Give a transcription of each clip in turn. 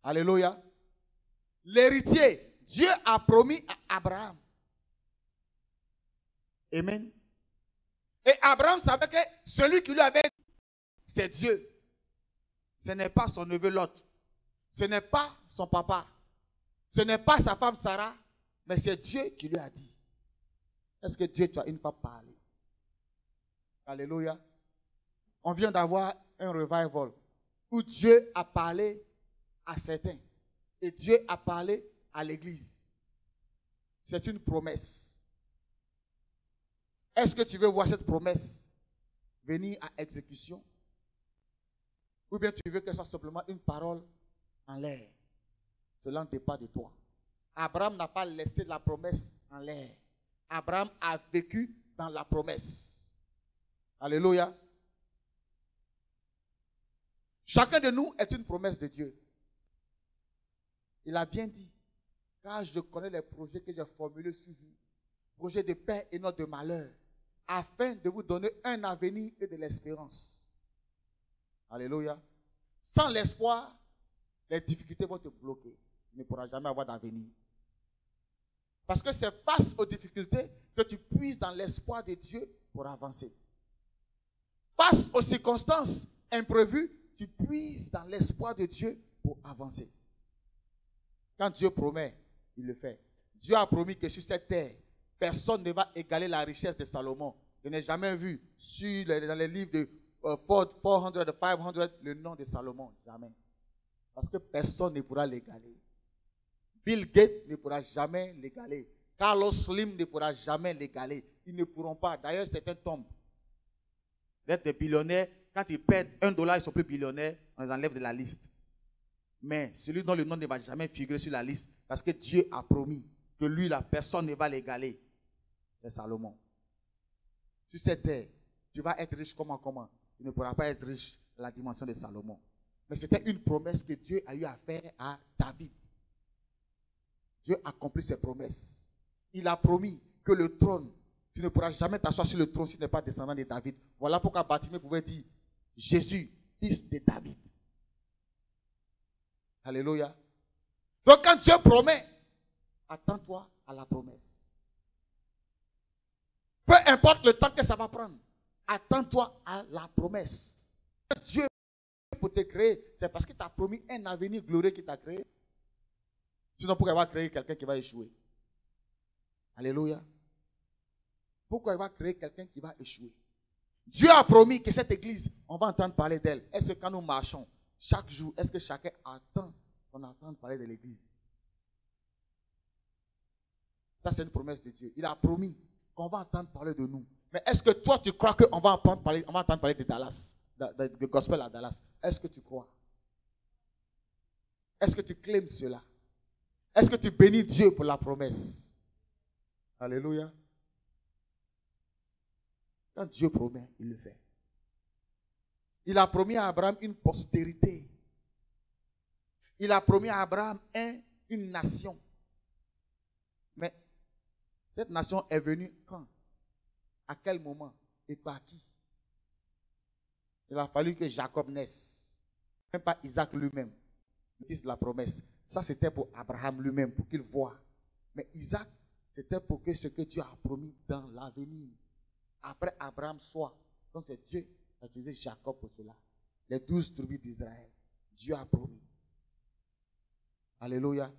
Alléluia. L'héritier, Dieu a promis à Abraham. Amen. Et Abraham savait que celui qui lui avait dit, c'est Dieu. Ce n'est pas son neveu Lot. Ce n'est pas son papa. Ce n'est pas sa femme Sarah. Mais c'est Dieu qui lui a dit. Est-ce que Dieu t'a une fois parlé? Alléluia. On vient d'avoir un revival où Dieu a parlé à certains. Et Dieu a parlé à l'église. C'est une promesse. Est-ce que tu veux voir cette promesse venir à exécution? Ou bien tu veux que ce soit simplement une parole en l'air? Cela ne dépend pas de toi. Abraham n'a pas laissé la promesse en l'air. Abraham a vécu dans la promesse. Alléluia. Chacun de nous est une promesse de Dieu. Il a bien dit, car je connais les projets que j'ai formulés sur vous, projets de paix et non de malheur, afin de vous donner un avenir et de l'espérance. Alléluia. Sans l'espoir, les difficultés vont te bloquer. Tu ne pourras jamais avoir d'avenir. Parce que c'est face aux difficultés que tu puises dans l'espoir de Dieu pour avancer. Face aux circonstances imprévues, tu puises dans l'espoir de Dieu pour avancer. Quand Dieu promet, il le fait. Dieu a promis que sur cette terre, personne ne va égaler la richesse de Salomon. Je n'ai jamais vu dans les livres de 400, 500, le nom de Salomon. Jamais. Parce que personne ne pourra l'égaler. Bill Gates ne pourra jamais l'égaler. Carlos Slim ne pourra jamais l'égaler. Ils ne pourront pas. D'ailleurs, certains tombent. D'être des billionnaires, quand ils perdent $1, ils ne sont plus billionnaires, on les enlève de la liste. Mais celui dont le nom ne va jamais figurer sur la liste, parce que Dieu a promis que lui, la personne ne va l'égaler. C'est Salomon. Sur cette terre, tu vas être riche comment? Tu ne pourras pas être riche à la dimension de Salomon. Mais c'était une promesse que Dieu a eu à faire à David. Dieu accomplit ses promesses. Il a promis que le trône, tu ne pourras jamais t'asseoir sur le trône si tu n'es pas descendant de David. Voilà pourquoi Bartimée pouvait dire Jésus, fils de David. Alléluia. Donc quand Dieu promet, attends-toi à la promesse. Peu importe le temps que ça va prendre, attends-toi à la promesse. Dieu pour te créer, c'est parce qu'il t'a promis un avenir glorieux qu'il t'a créé. Sinon, pourquoi il va créer quelqu'un qui va échouer? Alléluia. Pourquoi il va créer quelqu'un qui va échouer? Dieu a promis que cette église, on va entendre parler d'elle. Est-ce que quand nous marchons, chaque jour, est-ce que chacun attend qu'on entende parler de l'église? Ça, c'est une promesse de Dieu. Il a promis qu'on va entendre parler de nous. Mais est-ce que toi, tu crois qu'on va entendre parler de Dallas, de gospel à Dallas? Est-ce que tu crois? Est-ce que tu claimes cela? Est-ce que tu bénis Dieu pour la promesse? Alléluia. Quand Dieu promet, il le fait. Il a promis à Abraham une postérité. Il a promis à Abraham une nation. Mais cette nation est venue quand? À quel moment? Et par qui? Il a fallu que Jacob naisse. Même pas Isaac lui-même. Le fils de la promesse. Ça, c'était pour Abraham lui-même, pour qu'il voie. Mais Isaac, c'était pour que ce que Dieu a promis dans l'avenir, après Abraham soit. Donc c'est Dieu qui a utilisé Jacob pour cela. Les 12 tribus d'Israël. Dieu a promis. Alléluia.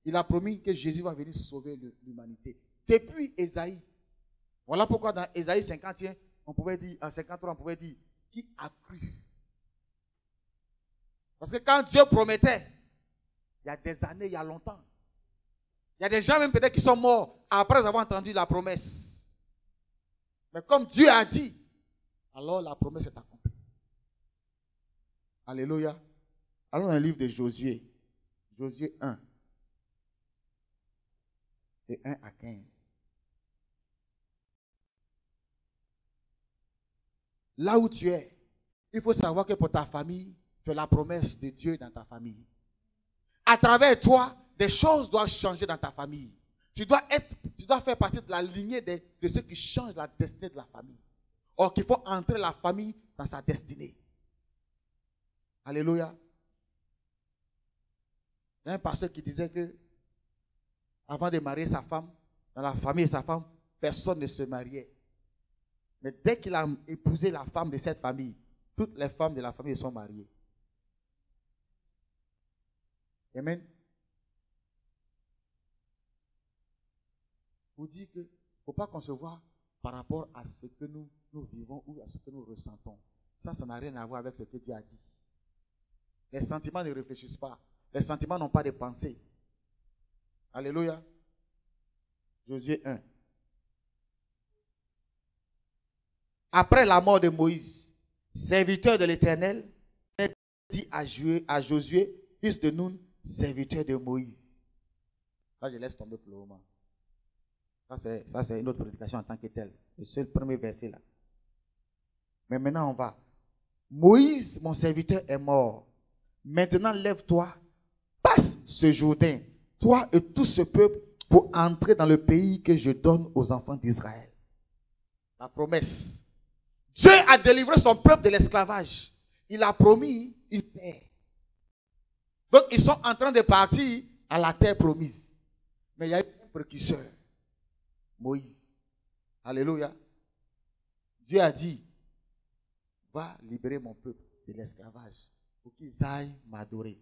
Il a promis que Jésus va venir sauver l'humanité. Depuis Ésaïe. Voilà pourquoi dans Ésaïe 51, on pouvait dire, en 53, on pouvait dire, qui a cru? Parce que quand Dieu promettait, il y a des années, il y a longtemps, il y a des gens même peut-être qui sont morts après avoir entendu la promesse. Mais comme Dieu a dit, alors la promesse est accomplie. Alléluia. Allons dans le livre de Josué. Josué 1. De 1 à 15. Là où tu es, il faut savoir que pour ta famille, tu as la promesse de Dieu dans ta famille. À travers toi, des choses doivent changer dans ta famille. Tu dois faire partie de la lignée de ceux qui changent la destinée de la famille. Or, qu'il faut entrer la famille dans sa destinée. Alléluia. Il y a un pasteur qui disait que avant de marier sa femme, dans la famille de sa femme, personne ne se mariait. Mais dès qu'il a épousé la femme de cette famille, toutes les femmes de la famille sont mariées. Amen. Vous dites qu'il ne faut pas concevoir par rapport à ce que nous vivons ou à ce que nous ressentons. Ça n'a rien à voir avec ce que Dieu a dit. Les sentiments ne réfléchissent pas. Les sentiments n'ont pas de pensée. Alléluia. Josué 1. Après la mort de Moïse, serviteur de l'Éternel, dit à Josué, fils de Nun, serviteur de Moïse. Là, je laisse tomber pour le moment. Ça, c'est une autre prédication en tant que telle. Le seul premier verset là. Mais maintenant, on va. Moïse, mon serviteur, est mort. Maintenant, lève-toi, passe ce Jourdain, toi et tout ce peuple, pour entrer dans le pays que je donne aux enfants d'Israël. La promesse. Dieu a délivré son peuple de l'esclavage. Il a promis une terre. Donc, ils sont en train de partir à la terre promise. Mais il y a un précurseur, Moïse. Alléluia. Dieu a dit, va libérer mon peuple de l'esclavage pour qu'ils aillent m'adorer.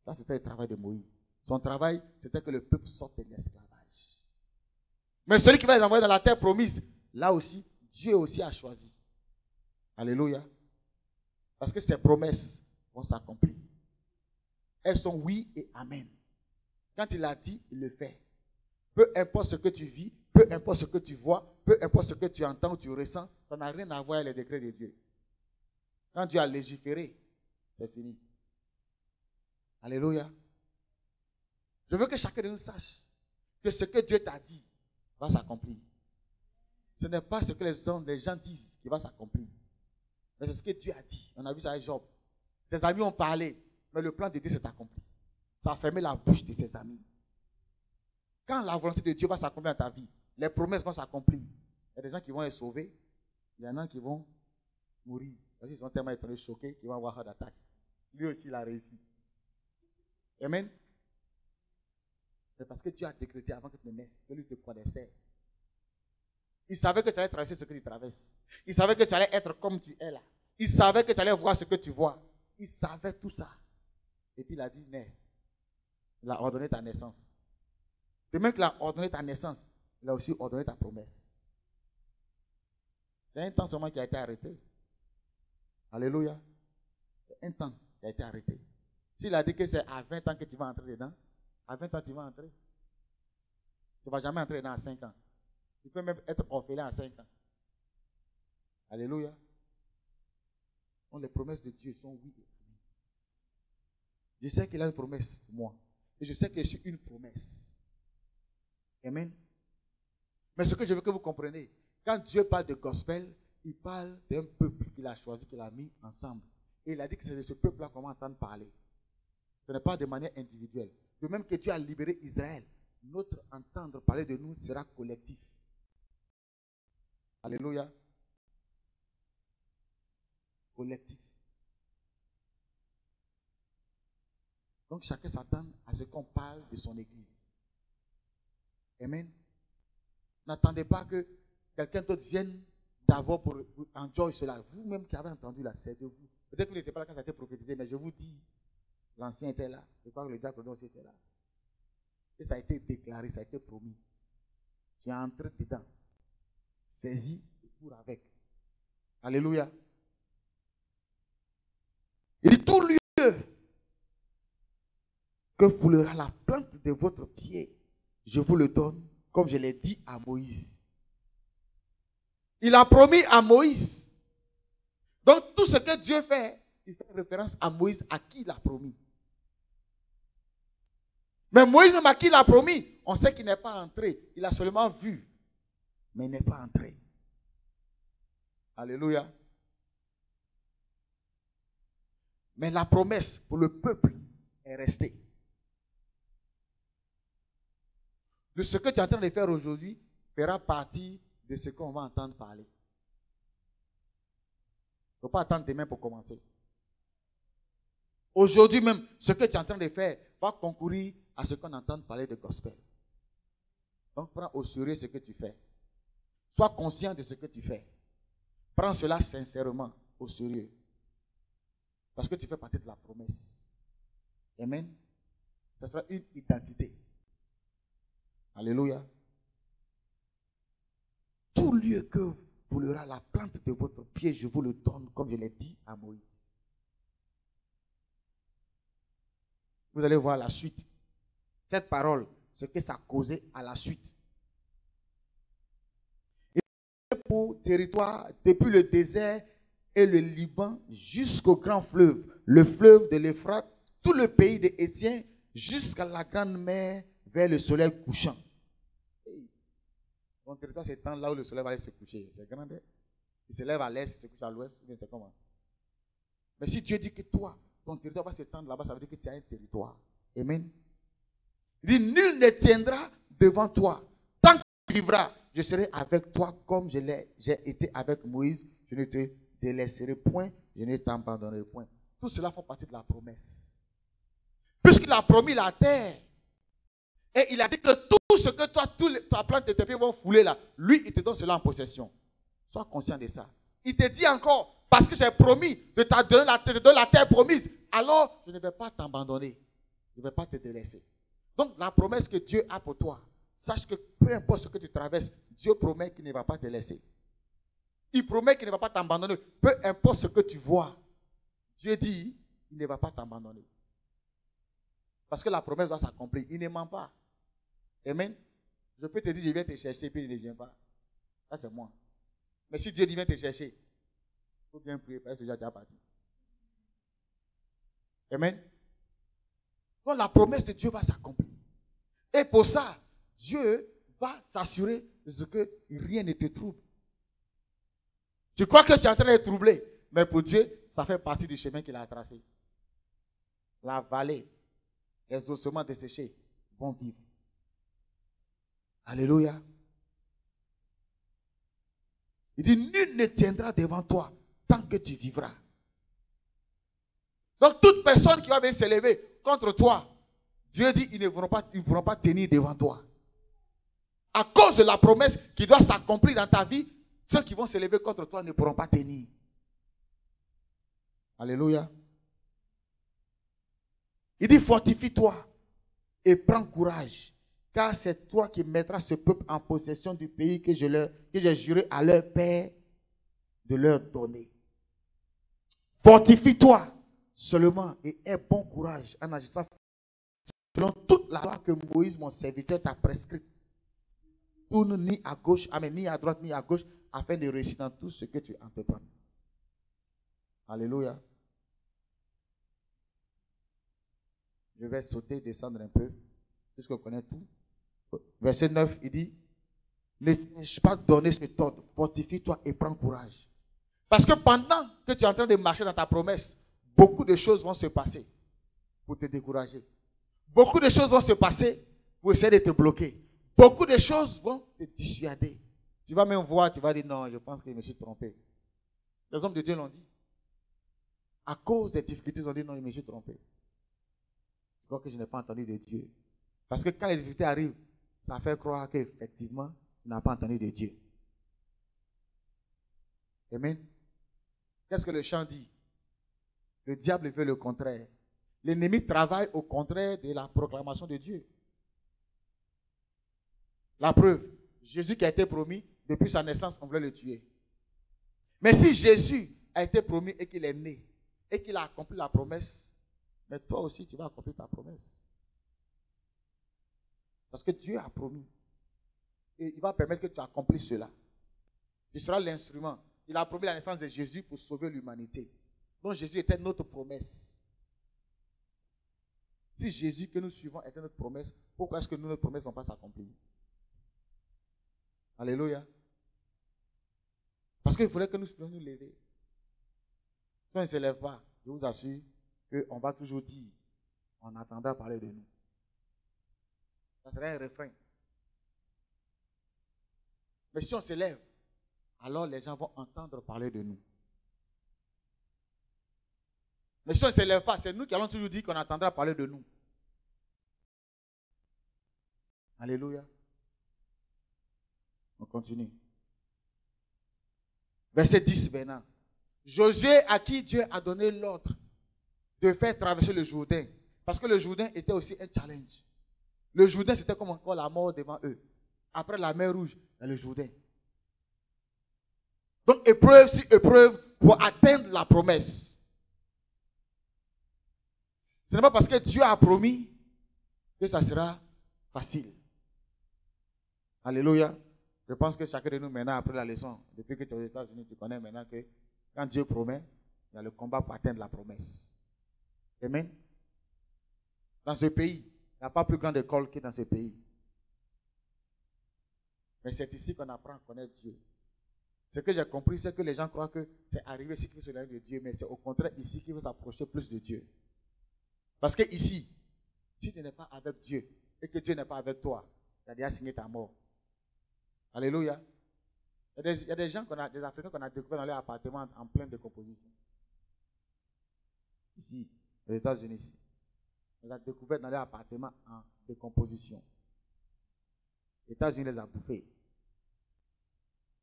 Ça, c'était le travail de Moïse. Son travail, c'était que le peuple sorte de l'esclavage. Mais celui qui va les envoyer dans la terre promise, là aussi, Dieu aussi a choisi. Alléluia. Parce que ses promesses vont s'accomplir. Elles sont oui et amen. Quand il a dit, il le fait. Peu importe ce que tu vis, peu importe ce que tu vois, peu importe ce que tu entends ou tu ressens, ça n'a rien à voir avec les décrets de Dieu. Quand Dieu a légiféré, c'est fini. Alléluia. Je veux que chacun de nous sache que ce que Dieu t'a dit va s'accomplir. Ce n'est pas ce que les gens disent qui va s'accomplir. Mais c'est ce que Dieu a dit. On a vu ça avec Job. Ses amis ont parlé, mais le plan de Dieu s'est accompli. Ça a fermé la bouche de ses amis. Quand la volonté de Dieu va s'accomplir dans ta vie, les promesses vont s'accomplir. Il y a des gens qui vont être sauvés, il y en a qui vont mourir. Parce qu'ils sont tellement étonnés, choqués, qu'ils vont avoir un attaque. Lui aussi, il a réussi. Amen. C'est parce que Dieu a décrété avant que tu ne naisses, que lui te connaissait. Il savait que tu allais traverser ce que tu traverses. Il savait que tu allais être comme tu es là. Il savait que tu allais voir ce que tu vois. Il savait tout ça. Et puis il a dit, nais. Il a ordonné ta naissance. De même qu'il a ordonné ta naissance, il a aussi ordonné ta promesse. C'est un temps seulement qui a été arrêté. Alléluia. C'est un temps qui a été arrêté. S'il a dit que c'est à 20 ans que tu vas entrer dedans, à 20 ans tu vas entrer. Tu ne vas jamais entrer dedans à 5 ans. Tu peux même être orphelin à 5 ans. Alléluia. Donc les promesses de Dieu sont oui et amen. Je sais qu'il a une promesse pour moi. Et je sais que je suis une promesse. Amen. Mais ce que je veux que vous compreniez, quand Dieu parle de gospel, il parle d'un peuple qu'il a choisi, qu'il a mis ensemble. Et il a dit que c'est de ce peuple-là qu'on va entendre parler. Ce n'est pas de manière individuelle. De même que Dieu a libéré Israël, notre entendre parler de nous sera collectif. Alléluia. Collectif. Donc chacun s'attend à ce qu'on parle de son église. Amen. N'attendez pas que quelqu'un d'autre vienne d'abord pour enjoy cela. Vous-même qui avez entendu là, c'est de vous. Peut-être que vous n'étiez pas là quand ça a été prophétisé, mais je vous dis, l'ancien était là. Je crois que le diacre aussi était là. Et ça a été déclaré, ça a été promis. Tu es entré dedans. Saisis et cours avec. Alléluia. Il dit tout lieu que foulera la plante de votre pied, je vous le donne, comme je l'ai dit à Moïse. Il a promis à Moïse. Donc tout ce que Dieu fait, il fait référence à Moïse, à qui il a promis. Mais Moïse, même à qui il a promis, on sait qu'il n'est pas entré. Il a seulement vu, mais il n'est pas entré. Alléluia. Mais la promesse pour le peuple est restée. De ce que tu es en train de faire aujourd'hui fera partie de ce qu'on va entendre parler. Il ne faut pas attendre demain pour commencer. Aujourd'hui même, ce que tu es en train de faire va concourir à ce qu'on entend parler de gospel. Donc, prends au sérieux ce que tu fais. Sois conscient de ce que tu fais. Prends cela sincèrement, au sérieux. Parce que tu fais partie de la promesse. Amen. Ce sera une identité. Alléluia. Tout lieu que foulera la plante de votre pied, je vous le donne, comme je l'ai dit à Moïse. Vous allez voir la suite. Cette parole, ce que ça causait à la suite. Et pour territoire, depuis le désert et le Liban jusqu'au grand fleuve, le fleuve de l'Euphrate, tout le pays des Hétiens, jusqu'à la grande mer vers le soleil couchant. Ton territoire s'étend là où le soleil va aller se coucher. C'est grand. Il se lève à l'est, il se couche à l'ouest. C'est comment? Mais si Dieu dit que toi, ton territoire va s'étendre là-bas, ça veut dire que tu as un territoire. Amen. Il dit, nul ne tiendra devant toi. Tant que tu vivras, je serai avec toi comme j'ai été avec Moïse. Je ne te délaisserai point, je ne t'abandonnerai point. Tout cela fait partie de la promesse. Puisqu'il a promis la terre, et il a dit que tout ce que toi, ta plante de tes pieds vont fouler là, lui, il te donne cela en possession. Sois conscient de ça. Il te dit encore, parce que j'ai promis de te donner la terre promise, alors je ne vais pas t'abandonner. Je ne vais pas te délaisser. Donc la promesse que Dieu a pour toi, sache que peu importe ce que tu traverses, Dieu promet qu'il ne va pas te laisser. Il promet qu'il ne va pas t'abandonner. Peu importe ce que tu vois, Dieu dit, il ne va pas t'abandonner. Parce que la promesse doit s'accomplir. Il ne ment pas. Amen. Je peux te dire, je viens te chercher, puis il ne vient pas. Ça, c'est moi. Mais si Dieu dit, viens te chercher, il faut bien prier, parce que déjà tu es parti. Amen. Donc la promesse de Dieu va s'accomplir. Et pour ça, Dieu va s'assurer de que rien ne te trouble. Tu crois que tu es en train d'être troublé, mais pour Dieu, ça fait partie du chemin qu'il a tracé. La vallée, les ossements desséchés vont vivre. Alléluia. Il dit, nul ne tiendra devant toi tant que tu vivras. Donc toute personne qui va venir s'élever contre toi, Dieu dit, ils ne pourront pas tenir devant toi. À cause de la promesse qui doit s'accomplir dans ta vie, ceux qui vont s'élever contre toi ne pourront pas tenir. Alléluia. Il dit, fortifie-toi et prends courage, car c'est toi qui mettras ce peuple en possession du pays que j'ai juré à leur père de leur donner. Fortifie-toi seulement et aie bon courage en agissant selon toute la loi que Moïse, mon serviteur, t'a prescrite. Tourne ni à gauche, ni à droite, ni à gauche, afin de réussir dans tout ce que tu entreprends. Alléluia. Je vais sauter, descendre un peu, puisqu'on connaît tout. Verset 9, il dit, ne t'ai-je pas donné cet ordre, fortifie-toi et prends courage. Parce que pendant que tu es en train de marcher dans ta promesse, beaucoup de choses vont se passer pour te décourager. Beaucoup de choses vont se passer pour essayer de te bloquer. Beaucoup de choses vont te dissuader. Tu vas même voir, tu vas dire non, je pense que je me suis trompé. Les hommes de Dieu l'ont dit. À cause des difficultés, ils ont dit non, je me suis trompé. Je crois que je n'ai pas entendu de Dieu. Parce que quand les difficultés arrivent, ça fait croire qu'effectivement, tu n'as pas entendu de Dieu. Amen. Qu'est-ce que le chant dit? Le diable veut le contraire. L'ennemi travaille au contraire de la proclamation de Dieu. La preuve, Jésus qui a été promis, depuis sa naissance, on voulait le tuer. Mais si Jésus a été promis et qu'il est né, et qu'il a accompli la promesse, mais toi aussi, tu vas accomplir ta promesse. Parce que Dieu a promis. Et il va permettre que tu accomplisses cela. Tu seras l'instrument. Il a promis la naissance de Jésus pour sauver l'humanité. Donc Jésus était notre promesse. Si Jésus que nous suivons était notre promesse, pourquoi est-ce que notre promesses ne vont pas s'accomplir? Alléluia. Parce qu'il faudrait que nous puissions nous lever. Si on ne se lève pas, je vous assure qu'on va toujours dire, on attendra parler de nous. Ça serait un refrain. Mais si on se lève, alors les gens vont entendre parler de nous. Mais si on ne s'élève pas, c'est nous qui allons toujours dire qu'on attendra parler de nous. Alléluia. On continue. Verset 10 maintenant. Josué, à qui Dieu a donné l'ordre de faire traverser le Jourdain. Parce que le Jourdain était aussi un challenge. Le Jourdain, c'était comme encore la mort devant eux. Après la mer Rouge, il y a le Jourdain. Donc, épreuve sur épreuve pour atteindre la promesse. Ce n'est pas parce que Dieu a promis que ça sera facile. Alléluia. Je pense que chacun de nous maintenant, après la leçon, depuis que tu es aux États-Unis, tu connais maintenant que quand Dieu promet, il y a le combat pour atteindre la promesse. Amen. Dans ce pays, il n'y a pas plus grande école que dans ce pays. Mais c'est ici qu'on apprend à connaître Dieu. Ce que j'ai compris, c'est que les gens croient que c'est arrivé ici qu'il faut se donner de Dieu, mais c'est au contraire ici qu'il faut s'approcher plus de Dieu. Parce que ici, si tu n'es pas avec Dieu et que Dieu n'est pas avec toi, tu as déjà signé ta mort. Alléluia. Il y a des gens, des Africains qu'on a découverts dans leur appartement en pleine décomposition. Ici, aux États-Unis, ici. On les a découverts dans leur appartement en décomposition. Les États-Unis les a bouffés.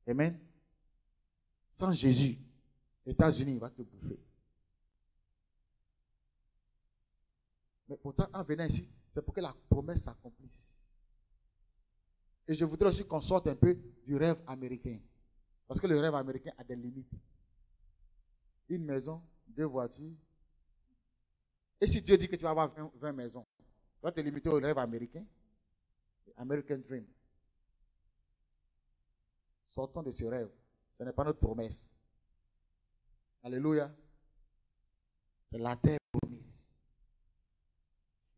Amen. Sans Jésus, les États-Unis vont te bouffer. Mais pourtant, en venant ici, c'est pour que la promesse s'accomplisse. Et je voudrais aussi qu'on sorte un peu du rêve américain. Parce que le rêve américain a des limites. Une maison, 2 voitures. Et si Dieu dit que tu vas avoir 20 maisons, tu vas te limiter au rêve américain. American Dream. Sortons de ce rêve. Ce n'est pas notre promesse. Alléluia. C'est la terre promise.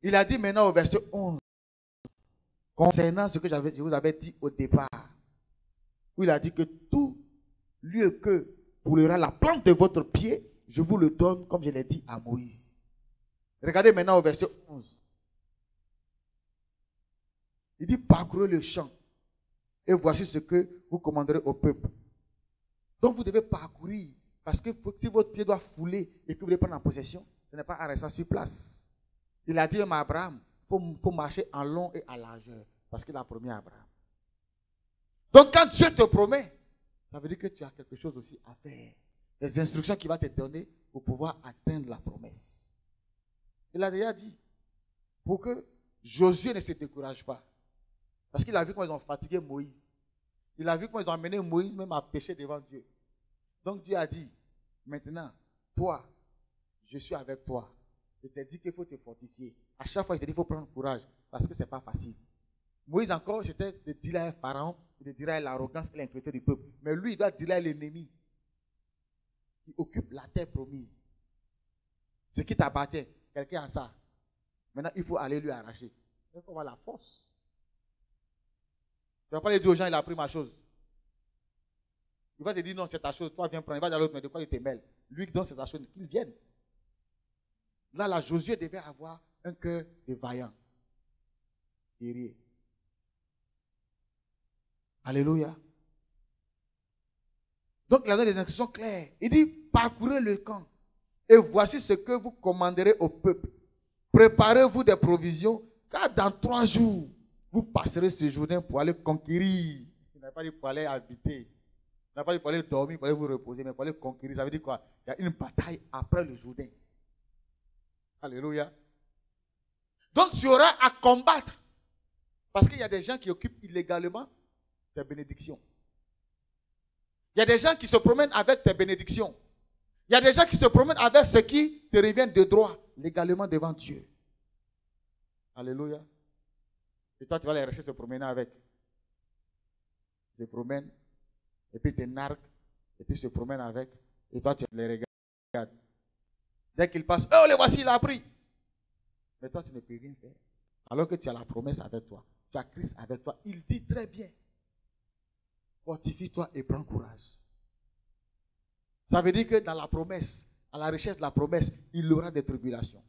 Il a dit maintenant au verset 11, concernant ce que je vous avais dit au départ, où il a dit que tout lieu que foulera la plante de votre pied, je vous le donne comme je l'ai dit à Moïse. Regardez maintenant au verset 11. Il dit, parcourez le champ et voici ce que vous commanderez au peuple. Donc vous devez parcourir, parce que si votre pied doit fouler et que vous devez prendre en possession, ce n'est pas en restant sur place. Il a dit même à Abraham, il faut marcher en long et en largeur, parce qu'il a promis à Abraham. Donc quand Dieu te promet, ça veut dire que tu as quelque chose aussi à faire. Des instructions qu'il va te donner pour pouvoir atteindre la promesse. Il a déjà dit, pour que Josué ne se décourage pas. Parce qu'il a vu comment ils ont fatigué Moïse. Il a vu comment ils ont amené Moïse même à pécher devant Dieu. Donc Dieu a dit, maintenant, toi, je suis avec toi. Je t'ai dit qu'il faut te fortifier. À chaque fois, il te dit qu'il faut prendre courage. Parce que ce n'est pas facile. Moïse encore, j'étais de dire à Pharaon, de dire à l'arrogance et l'impureté du peuple. Mais lui, il doit dire à l'ennemi qui occupe la terre promise. Ce qui t'appartient, quelqu'un a ça. Maintenant, il faut aller lui arracher. Il faut avoir la force. Tu ne vas pas lui dire aux gens, il a pris ma chose. Il va te dire, non, c'est ta chose, toi viens prendre. Il va dire à l'autre, mais de quoi il te mêle? Lui qui donne ses choses, qu'il vienne. Là, Josué devait avoir un cœur de vaillant. Guerrier. Alléluia. Donc, il a donné des instructions claires. Il dit, parcourez le camp. Et voici ce que vous commanderez au peuple. Préparez-vous des provisions, car dans 3 jours, vous passerez ce Jourdain pour aller conquérir. Il n'a pas dit pour aller habiter. Il n'a pas dit pour aller dormir, pour aller vous reposer, mais pour aller conquérir. Ça veut dire quoi? Il y a une bataille après le Jourdain. Alléluia. Donc tu auras à combattre. Parce qu'il y a des gens qui occupent illégalement tes bénédictions. Il y a des gens qui se promènent avec tes bénédictions. Il y a des gens qui se promènent avec ce qui te revient de droit, légalement devant Dieu. Alléluia. Et toi, tu vas les rester se promener avec. Ils se promènent, et puis ils te narguent, et puis ils se promènent avec, et toi, tu les regardes. Dès qu'ils passent, oh, les voici, il a pris. Mais toi, tu ne peux rien faire. Alors que tu as la promesse avec toi. Tu as Christ avec toi. Il dit très bien. Fortifie-toi et prends courage. Ça veut dire que dans la promesse, à la recherche de la promesse, il y aura des tribulations.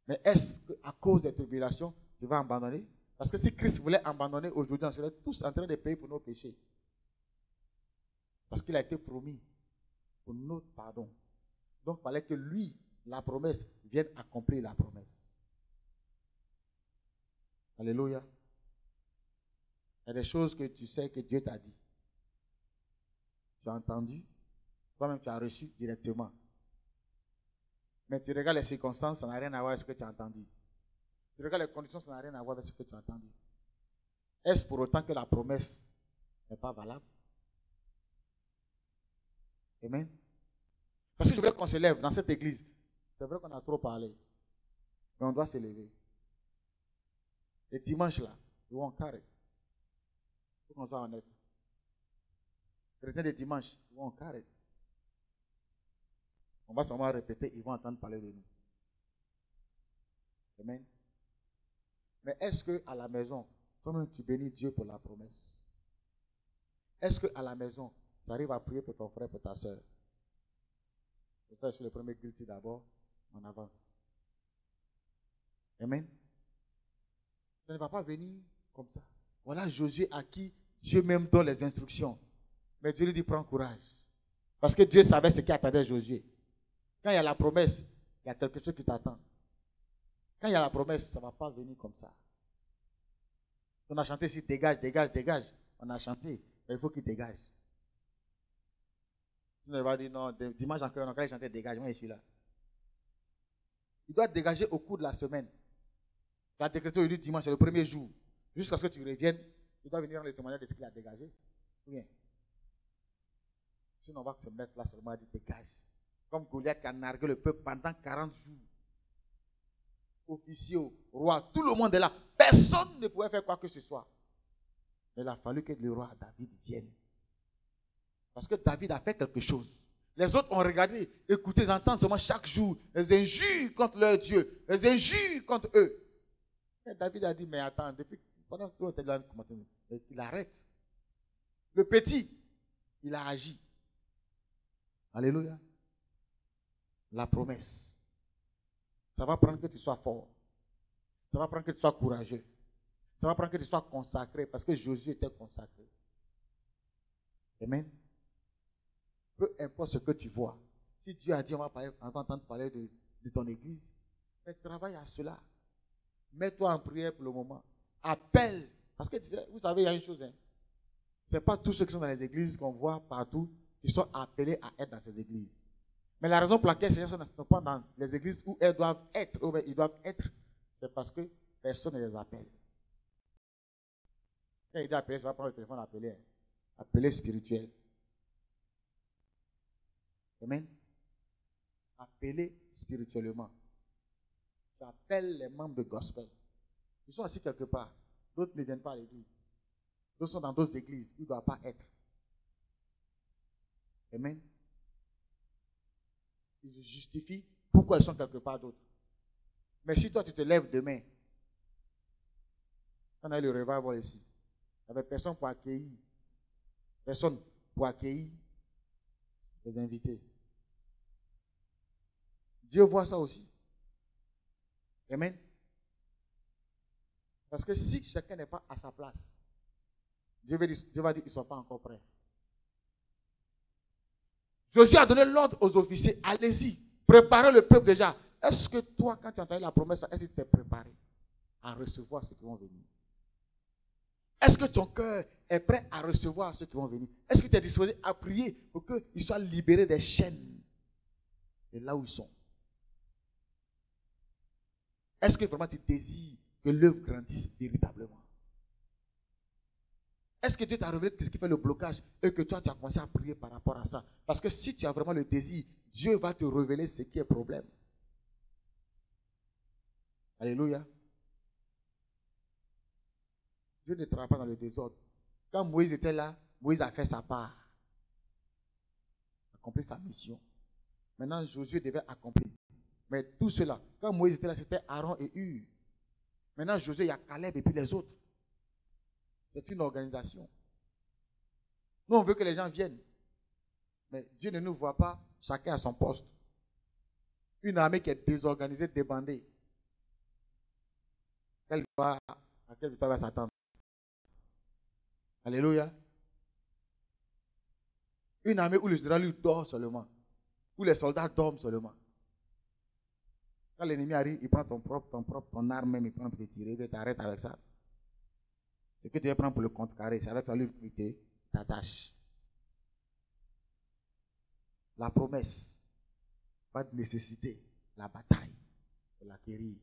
Mais est-ce qu'à cause des tribulations, tu vas abandonner? Parce que si Christ voulait abandonner aujourd'hui, on serait tous en train de payer pour nos péchés. Parce qu'il a été promis pour notre pardon. Donc, il fallait que lui, la promesse, vienne accomplir la promesse. Alléluia. Il y a des choses que tu sais que Dieu t'a dit. Tu as entendu. Toi-même, tu as reçu directement. Mais tu regardes les circonstances, ça n'a rien à voir avec ce que tu as entendu. Tu regardes les conditions, ça n'a rien à voir avec ce que tu as entendu. Est-ce pour autant que la promesse n'est pas valable? Amen. Parce que je voulais qu'on se lève dans cette église. C'est vrai qu'on a trop parlé. Mais on doit se lever. Et dimanche là, ils vont en carré. Il faut qu'on soit honnête. Les chrétiens de dimanche, ils vont en carré. On va seulement répéter, ils vont entendre parler de nous. Amen. Mais est-ce qu'à la maison, toi-même tu bénis Dieu pour la promesse? Est-ce qu'à la maison, tu arrives à prier pour ton frère, pour ta soeur? C'est sur le premier culte d'abord, on avance. Amen. Ça ne va pas venir comme ça. Voilà Josué à qui Dieu même donne les instructions. Mais Dieu lui dit, prends courage. Parce que Dieu savait ce qui attendait Josué. Quand il y a la promesse, il y a quelque chose qui t'attend. Quand il y a la promesse, ça ne va pas venir comme ça. On a chanté ici, dégage, dégage, dégage. On a chanté, mais il faut qu'il dégage. Tu ne vas dire, non, dimanche encore, on a chanté dégage, moi je suis là. Il doit dégager au cours de la semaine. Tu as décrété aujourd'hui dimanche, c'est le premier jour. Jusqu'à ce que tu reviennes, il doit venir dans le témoignage de ce qu'il a dégagé. Ou bien. Sinon, on va se mettre là seulement à dire dégage. Comme Goliath qui a nargué le peuple pendant 40 jours. Officiaux, rois, tout le monde est là. Personne ne pouvait faire quoi que ce soit. Mais il a fallu que le roi David vienne. Parce que David a fait quelque chose. Les autres ont regardé, écouté, ils entendent seulement chaque jour les injures contre leur Dieu, les injures contre eux. Et David a dit, mais attends, depuis pendant ce temps, il arrête. Le petit, il a agi. Alléluia. La promesse. Ça va prendre que tu sois fort. Ça va prendre que tu sois courageux. Ça va prendre que tu sois consacré, parce que Josué était consacré. Amen. Peu importe ce que tu vois. Si Dieu a dit, on va entendre parler de ton église, mais travaille à cela. Mets-toi en prière pour le moment. Appelle. Parce que vous savez, il y a une chose. Hein. Ce n'est pas tous ceux qui sont dans les églises qu'on voit partout qui sont appelés à être dans ces églises. Mais la raison pour laquelle ces gens ne sont pas dans les églises où elles doivent être, c'est parce que personne ne les appelle. Quand il dit appeler, ça va prendre le téléphone et appeler. Appeler spirituel. Amen. Appeler spirituellement. Tu appelles les membres de gospel. Ils sont assis quelque part. D'autres ne viennent pas à l'église. D'autres sont dans d'autres églises. Ils ne doivent pas être. Amen. Ils se justifient pourquoi ils sont quelque part d'autre. Mais si toi tu te lèves demain, on a eu le revival ici. Il n'y avait personne pour accueillir. Personne pour accueillir les invités. Dieu voit ça aussi. Amen. Parce que si chacun n'est pas à sa place, Dieu va dire qu'ils ne sont pas encore prêts. Josué a donné l'ordre aux officiers, allez-y, préparez le peuple déjà. Est-ce que toi, quand tu as entendu la promesse, est-ce que tu t'es préparé à recevoir ceux qui vont venir? Est-ce que ton cœur est prêt à recevoir ceux qui vont venir? Est-ce que tu es disposé à prier pour qu'ils soient libérés des chaînes de là où ils sont? Est-ce que vraiment tu désires que l'œuvre grandisse véritablement? Est-ce que Dieu t'a révélé ce qui fait le blocage et que toi tu as commencé à prier par rapport à ça? Parce que si tu as vraiment le désir, Dieu va te révéler ce qui est problème. Alléluia. Dieu ne travaille pas dans le désordre. Quand Moïse était là, Moïse a fait sa part. Il a accompli sa mission. Maintenant, Josué devait accomplir. Mais tout cela, quand Moïse était là, c'était Aaron et Hur. Maintenant, Josué, il y a Caleb et puis les autres. C'est une organisation. Nous, on veut que les gens viennent. Mais Dieu ne nous voit pas chacun à son poste. Une armée qui est désorganisée, débandée. À quelle victoire va s'attendre? Alléluia. Une armée où le général lui dort seulement. Où les soldats dorment seulement. Quand l'ennemi arrive, il prend ton arme même, il prend pour te tirer, il t'arrête avec ça. Ce que tu vas prendre pour le contrecarrer, c'est avec ça lui que tu t'attaches. La promesse va te nécessiter la bataille pour l'acquérir.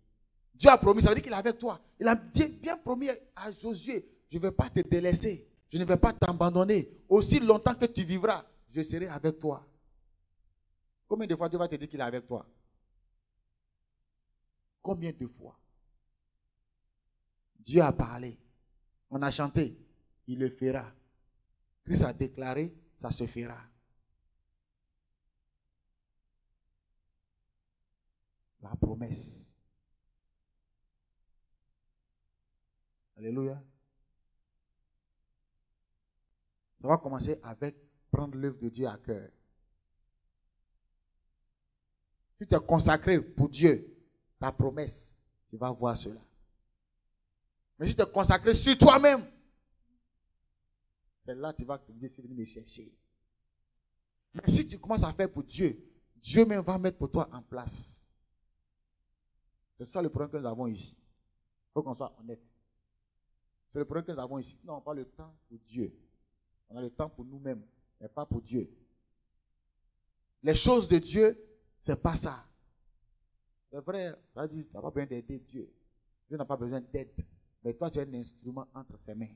Dieu a promis, ça veut dire qu'il est avec toi. Il a bien promis à Josué, je ne vais pas te délaisser, je ne vais pas t'abandonner. Aussi longtemps que tu vivras, je serai avec toi. Combien de fois Dieu va te dire qu'il est avec toi? Combien de fois? Dieu a parlé. On a chanté. Il le fera. Christ a déclaré, ça se fera. La promesse. Alléluia. Ça va commencer avec prendre l'œuvre de Dieu à cœur. Si tu es consacré pour Dieu, ta promesse, tu vas voir cela. Mais si tu es consacré sur toi-même, c'est là que tu vas te dire, je suis venu me chercher. Mais si tu commences à faire pour Dieu, Dieu même va mettre pour toi en place. C'est ça le problème que nous avons ici. Il faut qu'on soit honnête. C'est le problème que nous avons ici. Non, on n'a pas le temps pour Dieu. On a le temps pour nous-mêmes, mais pas pour Dieu. Les choses de Dieu, c'est pas ça. C'est vrai, ça dit, tu n'as pas besoin d'aider Dieu. Dieu n'a pas besoin d'aide. Mais toi, tu es un instrument entre ses mains.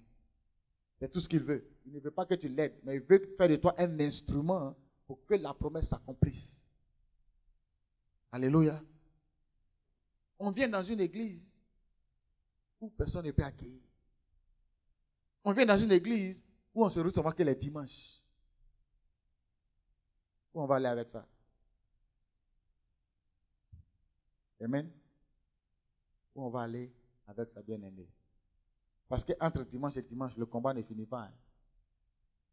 C'est tout ce qu'il veut. Il ne veut pas que tu l'aides, mais il veut faire de toi un instrument pour que la promesse s'accomplisse. Alléluia. On vient dans une église où personne ne peut accueillir. On vient dans une église où on se retrouve que les dimanches. Où on va aller avec ça? Amen. Où on va aller avec sa bien-aimée. Parce qu'entre dimanche et dimanche, le combat ne finit pas. Hein.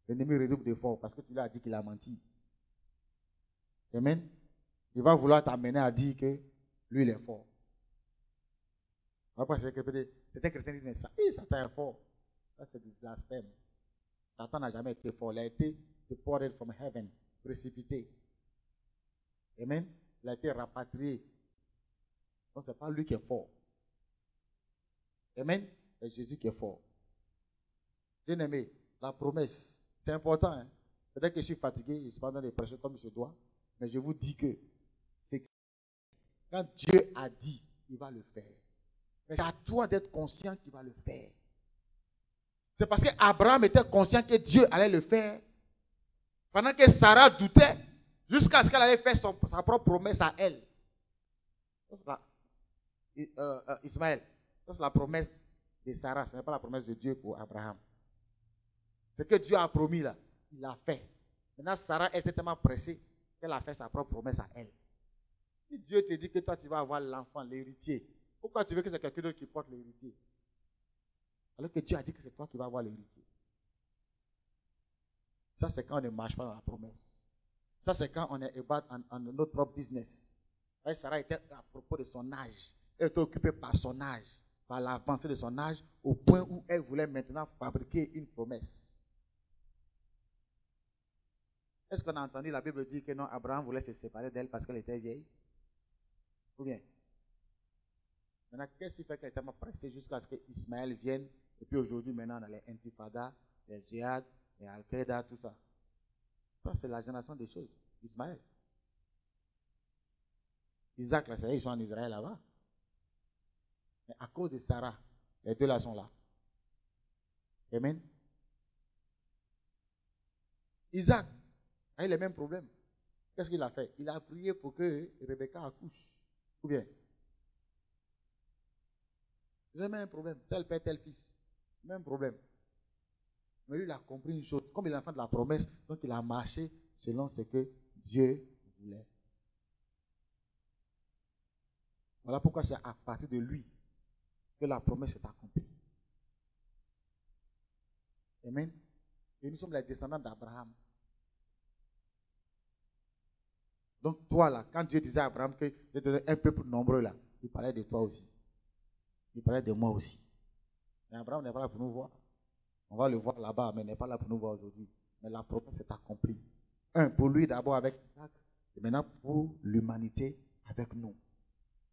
L'ennemi redouble d'efforts parce que tu lui as dit qu'il a menti. Amen. Il va vouloir t'amener à dire que lui, il est fort. Après, certains chrétiens disent, mais ça, Satan est fort. Ça, c'est du blasphème. Satan n'a jamais été fort. Il a été deported from heaven, précipité. Amen. Il a été rapatrié. Donc, ce n'est pas lui qui est fort. Amen. C'est Jésus qui est fort. Bien-aimé, la promesse, c'est important. Hein? Peut-être que je suis fatigué, je ne suis pas dans les prêcher comme je dois, mais je vous dis que c'est quand Dieu a dit, il va le faire. Mais c'est à toi d'être conscient qu'il va le faire. C'est parce qu'Abraham était conscient que Dieu allait le faire. Pendant que Sarah doutait, jusqu'à ce qu'elle allait faire sa propre promesse à elle. Ça, c'est Ismaël. Ça, c'est la promesse de Sarah. Ce n'est pas la promesse de Dieu pour Abraham. Ce que Dieu a promis là, il l'a fait. Maintenant, Sarah était tellement pressée qu'elle a fait sa propre promesse à elle. Si Dieu te dit que toi, tu vas avoir l'enfant, l'héritier, pourquoi tu veux que c'est quelqu'un d'autre qui porte l'héritier? Alors que Dieu a dit que c'est toi qui vas avoir l'héritier. Ça, c'est quand on ne marche pas dans la promesse. Ça, c'est quand on est en notre propre business. Sarah était à propos de son âge. Elle était occupée par son âge, par l'avancée de son âge, au point où elle voulait maintenant fabriquer une promesse. Est-ce qu'on a entendu la Bible dire que non, Abraham voulait se séparer d'elle parce qu'elle était vieille? Ou bien? Maintenant, qu'est-ce qui fait qu'elle était pressée jusqu'à ce qu'Ismaël vienne? Et puis aujourd'hui, maintenant, on a les Intifada, les Djihad, les Al-Qaïda, tout ça. Ça, c'est la génération des choses. Ismaël. Isaac, là, ils sont en Israël là-bas. Mais à cause de Sarah, les deux là sont là. Amen. Isaac a eu les mêmes problèmes. Qu'est-ce qu'il a fait? Il a prié pour que Rebecca accouche. Ou bien? J'ai même un problème. Tel père, tel fils. Même problème. Mais lui, il a compris une chose. Comme il est l'enfant de la promesse, donc il a marché selon ce que Dieu voulait. Voilà pourquoi c'est à partir de lui que la promesse est accomplie. Amen. Et nous sommes les descendants d'Abraham. Donc toi là, quand Dieu disait à Abraham que je te donne un peuple nombreux là, il parlait de toi aussi. Il parlait de moi aussi. Mais Abraham n'est pas là pour nous voir. On va le voir là-bas, mais il n'est pas là pour nous voir aujourd'hui. Mais la promesse est accomplie. Pour lui d'abord avec Isaac, Et maintenant, pour l'humanité avec nous.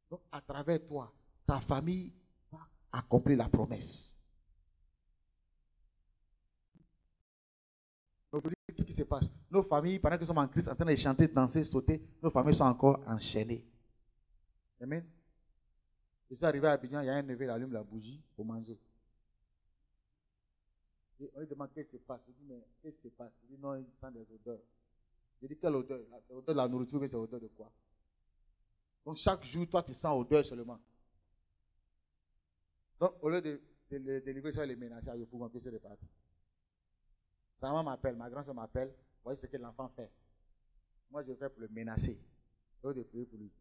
Donc, à travers toi, ta famille va accomplir la promesse. Aujourd'hui, qu'est-ce qui se passe? Nos familles, pendant qu'ils sont en Christ, en train de chanter, danser, sauter, nos familles sont encore enchaînées. Amen. Je suis arrivé à Abidjan, il y a un neveu, il allume la bougie pour manger. Et on lui demande qu'est-ce qui se passe. Il dit, mais qu'est-ce qui se passe? Il dit, non, il sent des odeurs. Je dis, quelle odeur? L'odeur de la nourriture, mais c'est l'odeur de quoi? Donc, chaque jour, toi, tu sens odeur seulement. Donc, au lieu de délivrer ça, les menacer, je peux m'empêcher de partir. Sa maman m'appelle, ma grand-soeur m'appelle, voyez ce que l'enfant fait. Moi, je fais pour le menacer. Au lieu de prier pour lui.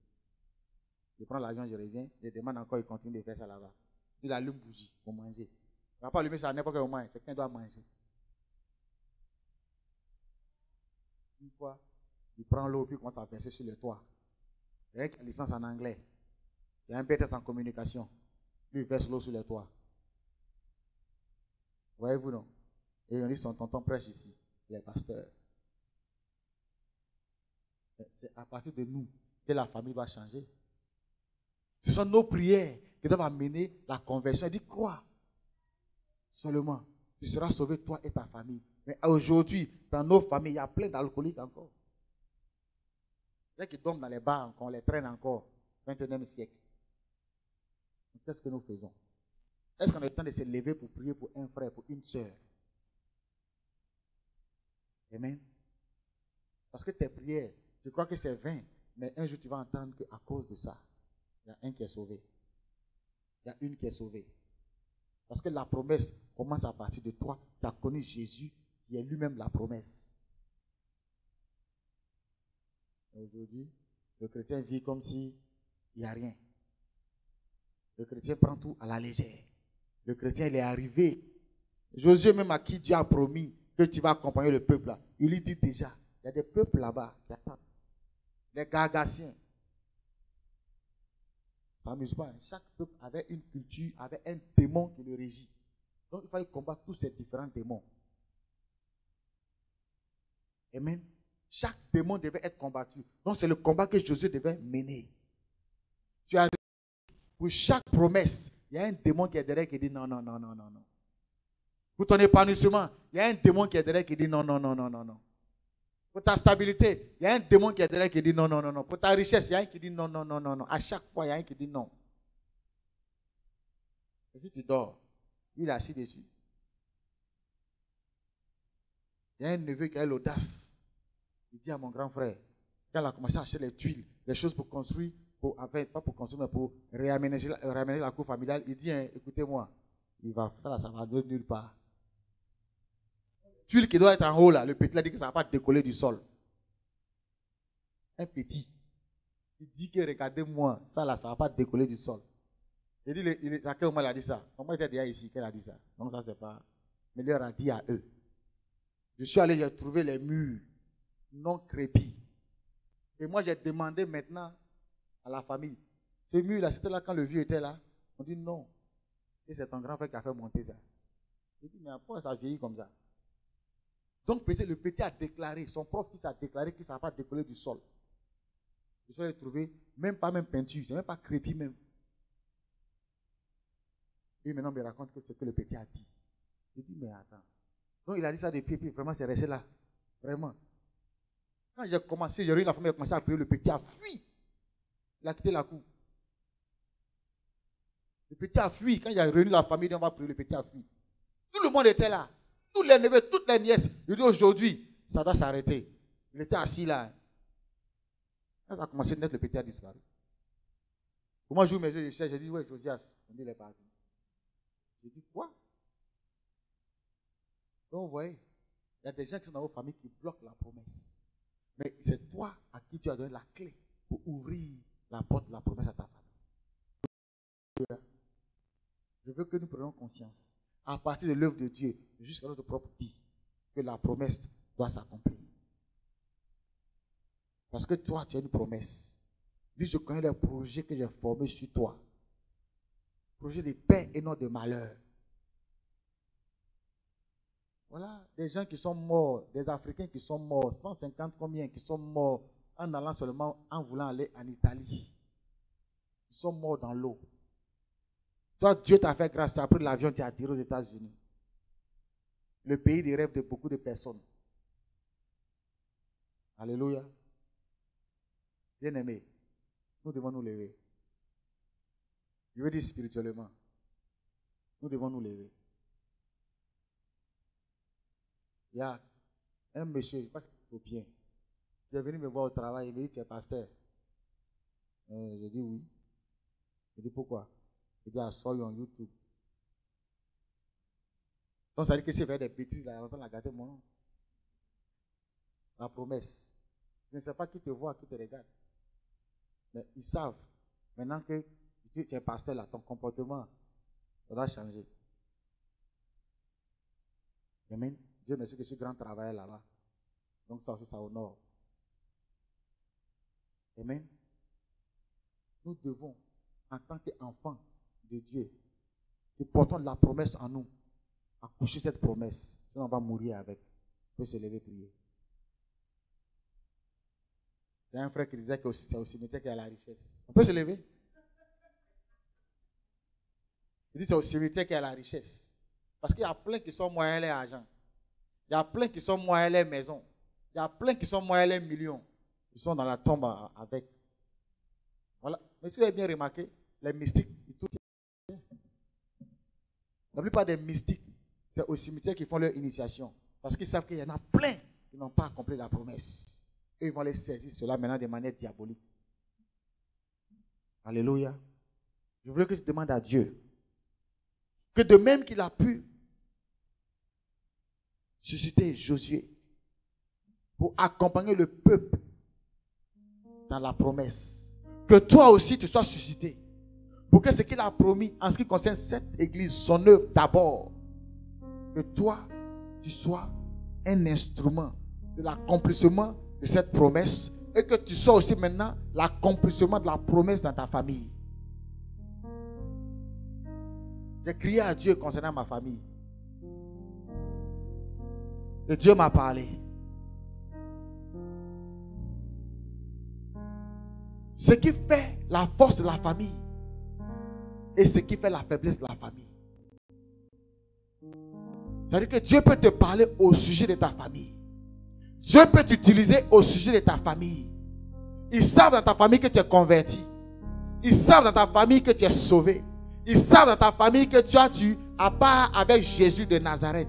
Je prends l'argent, je reviens, je demande encore, il continue de faire ça là-bas. Il allume bougie pour manger. Il ne va pas allumer ça à n'importe quel moment, c'est quelqu'un doit manger. Une fois, il prend l'eau, puis il commence à verser sur le toit. Il y a une licence en anglais. Il y a un BTS en communication. Lui, il verse l'eau sur le toit. Voyez-vous, non? Et on dit son tonton prêche ici, les pasteurs. C'est à partir de nous que la famille va changer. Ce sont nos prières qui doivent amener la conversion. Il dit, crois seulement. Tu seras sauvé, toi et ta famille. Mais aujourd'hui, dans nos familles, il y a plein d'alcooliques encore. Il y a qui dorment dans les bars encore, on les traîne encore. 21e siècle. Qu'est-ce que nous faisons? Est-ce qu'on a le temps de se lever pour prier pour un frère, pour une sœur? Amen. Parce que tes prières, tu crois que c'est vain, mais un jour tu vas entendre qu'à cause de ça, il y a un qui est sauvé. Il y a une qui est sauvée. Parce que la promesse commence à partir de toi qui as connu Jésus, qui est lui-même la promesse. Aujourd'hui, le chrétien vit comme s'il n'y a rien. Le chrétien prend tout à la légère. Le chrétien, il est arrivé. Josué, même à qui Dieu a promis que tu vas accompagner le peuple là, il lui dit déjà, il y a des peuples là-bas qui attendent. Les Gargassiens. Ça n'amuse pas. Hein? Chaque peuple avait une culture, avait un démon qui le régit. Donc il fallait combattre tous ces différents démons. Amen. Chaque démon devait être combattu. Donc c'est le combat que Josué devait mener. Tu as pour chaque promesse, il y a un démon qui est derrière qui dit non, non, non, non, non, non. Pour ton épanouissement, il y a un démon qui est derrière qui dit non, non, non, non, non, non. Pour ta stabilité, il y a un démon qui est derrière qui dit non, non, non, non. Pour ta richesse, il y a un qui dit non, non, non, non, non. À chaque fois, il y a un qui dit non. Et si tu dors, lui, il est assis dessus. Il y a un neveu qui a l'audace. Il dit à mon grand frère, quand il a commencé à acheter les tuiles, les choses pour construire, enfin, pas pour construire, mais pour réaménager la cour familiale, il dit, hein, écoutez-moi, ça va de nulle part. Tuile qui doit être en haut là, le petit a dit que ça ne va pas décoller du sol. Un petit. Il dit que regardez-moi, ça là, ça ne va pas décoller du sol. Il dit, à quel moment il a dit ça? Comment il était déjà ici qu'elle a dit ça? Donc ça, c'est pas. Mais il leur a dit à eux. Je suis allé, j'ai trouvé les murs non crépis. Et moi, j'ai demandé maintenant à la famille. Ce mur là, c'était là quand le vieux était là. On dit non. Et c'est ton grand frère qui a fait monter ça. Il dit, mais pourquoi ça vieillit comme ça? Donc peut-être le petit a déclaré, son propre fils a déclaré qu'il ne va pas décoller du sol. Je suis allé trouver, même pas même peinture, c'est même pas crépi même. Et maintenant, il me raconte que ce que le petit a dit. Il dit, mais attends. Donc il a dit ça depuis, puis vraiment c'est resté là. Vraiment. Quand j'ai commencé, j'ai réuni la famille, j'ai commencé à prier, le petit a fui. Il a quitté la cour. Le petit a fui. Quand j'ai réuni la famille, on va prier, le petit a fui. Tout le monde était là. Tous les neveux, toutes les nièces. Je dis aujourd'hui, ça doit s'arrêter. Il était assis là. Quand ça a commencé à naître, le petit a disparu. Pour moi, je joue mes yeux, je cherche, j'ai dit, ouais, Josias. On dit, il est parti. J'ai dit, quoi? Donc, vous voyez, il y a des gens qui sont dans vos familles qui bloquent la promesse. Mais c'est toi à qui tu as donné la clé pour ouvrir la porte de la promesse à ta famille. Je veux que nous prenions conscience, à partir de l'œuvre de Dieu, jusqu'à notre propre vie, que la promesse doit s'accomplir. Parce que toi, tu as une promesse. Dis, je connais les projets que j'ai formés sur toi. Projets de paix et non de malheur. Voilà, des gens qui sont morts, des Africains qui sont morts, 150 combien qui sont morts en allant seulement, en voulant aller en Italie. Ils sont morts dans l'eau. Toi, Dieu t'a fait grâce, tu as pris l'avion, tu es atterri aux États-Unis. Le pays des rêves de beaucoup de personnes. Alléluia. Bien-aimés, nous devons nous lever. Je veux dire spirituellement, nous devons nous lever. Il y a un monsieur, je ne sais pas si c'est bien, qui est venu me voir au travail, il me dit, tu es pasteur. J'ai dit oui. Il dit pourquoi? Il dit, I saw you on YouTube. Donc ça veut dire que si je fais des bêtises, là, on a gâté mon nom. La promesse. Je ne sais pas qui te voit, qui te regarde. Mais ils savent. Maintenant que tu es pasteur là, ton comportement doit changer. Amen. Dieu merci que je suis grand travailleur là-bas. Donc ça aussi, ça honore. Amen. Nous devons, en tant qu'enfants de Dieu, qui portons la promesse en nous, accoucher cette promesse. Sinon on va mourir avec. On peut se lever et prier. Il y a un frère qui disait que c'est au cimetière qu'il y a la richesse. On peut se lever? Il dit c'est au cimetière qu'il y a la richesse. Parce qu'il y a plein qui sont moyens les argent. Il y a plein qui sont moyens les maisons. Il y a plein qui sont moyens les millions. Ils sont dans la tombe avec. Voilà. Mais si vous avez bien remarqué, les mystiques, la plupart des mystiques, c'est au cimetière qu'ils font leur initiation. Parce qu'ils savent qu'il y en a plein qui n'ont pas accompli la promesse. Et ils vont les saisir cela maintenant de manière diabolique. Alléluia. Je veux que tu demandes à Dieu que de même qu'il a pu susciter Josué pour accompagner le peuple dans la promesse, que toi aussi tu sois suscité pour que ce qu'il a promis en ce qui concerne cette église, son œuvre d'abord, que toi tu sois un instrument de l'accomplissement de cette promesse et que tu sois aussi maintenant l'accomplissement de la promesse dans ta famille. J'ai crié à Dieu concernant ma famille. Et Dieu m'a parlé. Ce qui fait la force de la famille et ce qui fait la faiblesse de la famille. C'est-à-dire que Dieu peut te parler au sujet de ta famille. Dieu peut t'utiliser au sujet de ta famille. Ils savent dans ta famille que tu es converti. Ils savent dans ta famille que tu es sauvé. Ils savent dans ta famille que tu as part avec Jésus de Nazareth.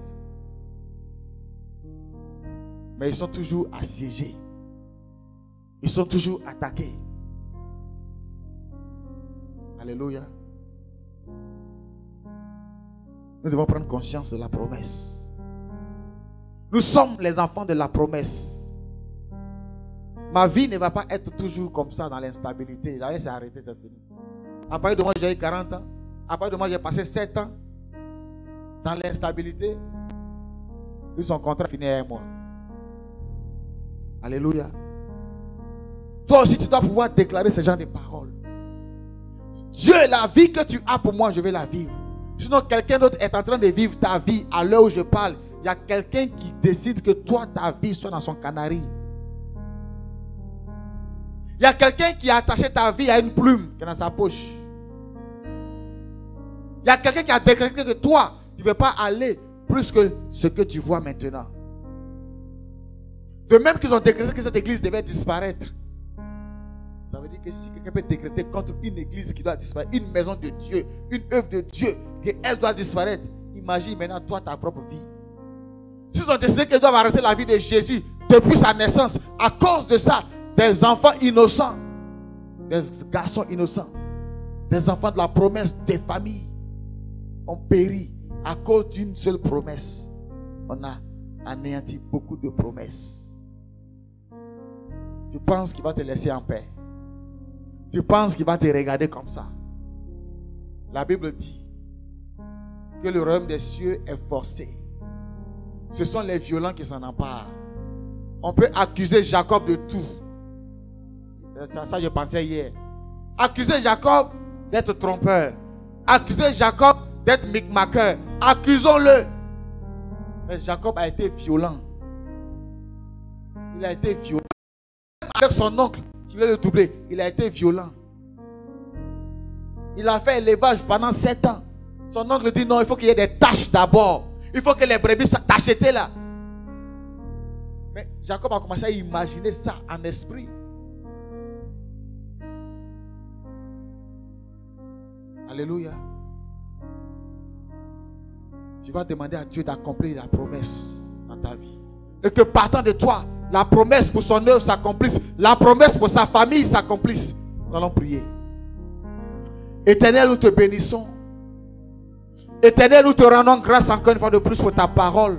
Mais ils sont toujours assiégés. Ils sont toujours attaqués. Alléluia. Nous devons prendre conscience de la promesse. Nous sommes les enfants de la promesse. Ma vie ne va pas être toujours comme ça dans l'instabilité. D'ailleurs, c'est arrêté, c'est fini. À partir de moi, j'ai eu 40 ans. À partir de moi, j'ai passé 7 ans dans l'instabilité. Lui, son contrat finit avec moi. Alléluia. Toi aussi, tu dois pouvoir déclarer ce genre de paroles. Dieu, la vie que tu as pour moi, je vais la vivre. Sinon, quelqu'un d'autre est en train de vivre ta vie à l'heure où je parle. Il y a quelqu'un qui décide que toi, ta vie soit dans son canari. Il y a quelqu'un qui a attaché ta vie à une plume qui est dans sa poche. Il y a quelqu'un qui a décrété que toi, tu ne peux pas aller plus que ce que tu vois maintenant. De même qu'ils ont décrété que cette église devait disparaître. Ça veut dire que si quelqu'un peut décréter contre une église qui doit disparaître, une maison de Dieu, une œuvre de Dieu, qu'elle doit disparaître, imagine maintenant toi ta propre vie. S'ils ont décidé qu'ils doivent arrêter la vie de Jésus depuis sa naissance, à cause de ça, des enfants innocents, des garçons innocents, des enfants de la promesse des familles ont péri à cause d'une seule promesse. On a anéanti beaucoup de promesses. Tu penses qu'il va te laisser en paix? Tu penses qu'il va te regarder comme ça? La Bible dit que le royaume des cieux est forcé. Ce sont les violents qui s'en emparent. On peut accuser Jacob de tout. C'est à ça que je pensais hier. Accuser Jacob d'être trompeur. Accuser Jacob d'être micmaqueur. Accusons-le. Mais Jacob a été violent. Il a été violent. avec son oncle qui voulait le doubler. Il a été violent. Il a fait élevage pendant 7 ans. Son oncle dit non, il faut qu'il y ait des tâches d'abord. Il faut que les brebis soient tachetées là. Mais Jacob a commencé à imaginer ça en esprit. Alléluia. Tu vas demander à Dieu d'accomplir la promesse dans ta vie. Et que partant de toi, la promesse pour son œuvre s'accomplisse. La promesse pour sa famille s'accomplisse. Nous allons prier. Éternel, nous te bénissons. Éternel, nous te rendons grâce encore une fois de plus pour ta parole.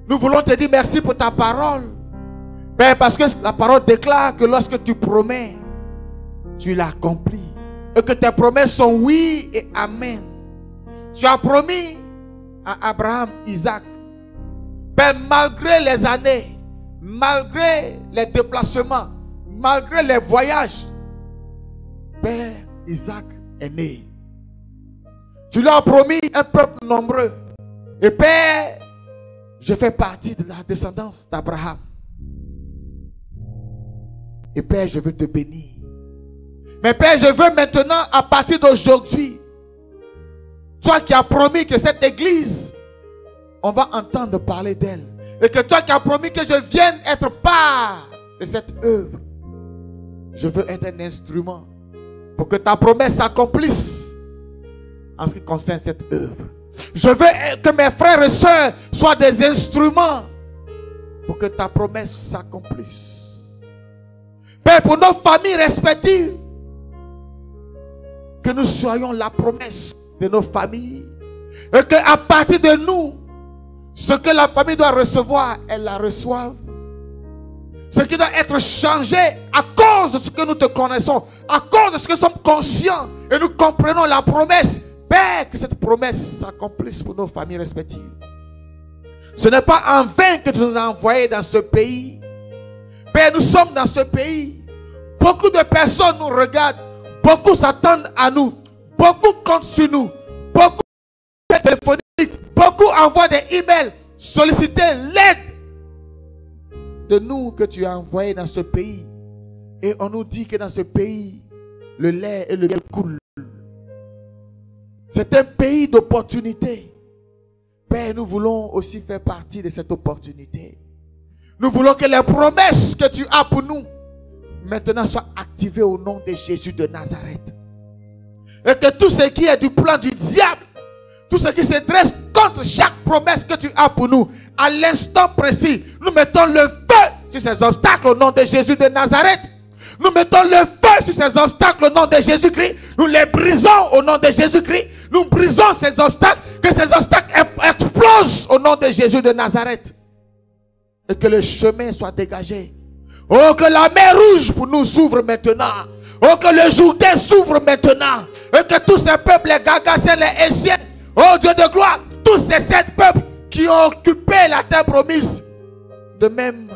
Nous voulons te dire merci pour ta parole. Père, parce que la parole déclare que lorsque tu promets, tu l'accomplis. Et que tes promesses sont oui et amen. Tu as promis à Abraham, Isaac. Père, malgré les années, malgré les déplacements, malgré les voyages, Père, Isaac est né. Tu leur as promis un peuple nombreux. Et Père, je fais partie de la descendance d'Abraham. Et Père, je veux te bénir. Mais Père, je veux maintenant, à partir d'aujourd'hui, toi qui as promis que cette église, on va entendre parler d'elle. Et que toi qui as promis que je vienne être part de cette œuvre, je veux être un instrument pour que ta promesse s'accomplisse en ce qui concerne cette œuvre. Je veux que mes frères et sœurs soient des instruments pour que ta promesse s'accomplisse. Père, pour nos familles respectives, que nous soyons la promesse de nos familles. Et qu'à partir de nous, ce que la famille doit recevoir, elle la reçoive. Ce qui doit être changé à cause de ce que nous te connaissons, à cause de ce que nous sommes conscients et nous comprenons la promesse. Père, que cette promesse s'accomplisse pour nos familles respectives. Ce n'est pas en vain que tu nous as envoyés dans ce pays. Père, nous sommes dans ce pays. Beaucoup de personnes nous regardent. Beaucoup s'attendent à nous. Beaucoup comptent sur nous. Beaucoup téléphoniques. Beaucoup envoient des emails. Solliciter l'aide de nous que tu as envoyés dans ce pays. Et on nous dit que dans ce pays, le lait et le miel coulent. C'est un pays d'opportunités. Père, nous voulons aussi faire partie de cette opportunité. Nous voulons que les promesses que tu as pour nous maintenant soient activées au nom de Jésus de Nazareth. Et que tout ce qui est du plan du diable, tout ce qui se dresse contre chaque promesse que tu as pour nous, à l'instant précis, nous mettons le feu sur ces obstacles au nom de Jésus de Nazareth. Nous mettons le feu sur ces obstacles au nom de Jésus-Christ. Nous les brisons au nom de Jésus-Christ. Nous brisons ces obstacles. Que ces obstacles explosent au nom de Jésus de Nazareth. Et que le chemin soit dégagé. Oh, que la mer rouge pour nous s'ouvre maintenant. Oh, que le Jourdain s'ouvre maintenant. Et que tous ces peuples, les Gagassiens, les Essiens, oh Dieu de gloire, tous ces 7 peuples qui ont occupé la terre promise, de même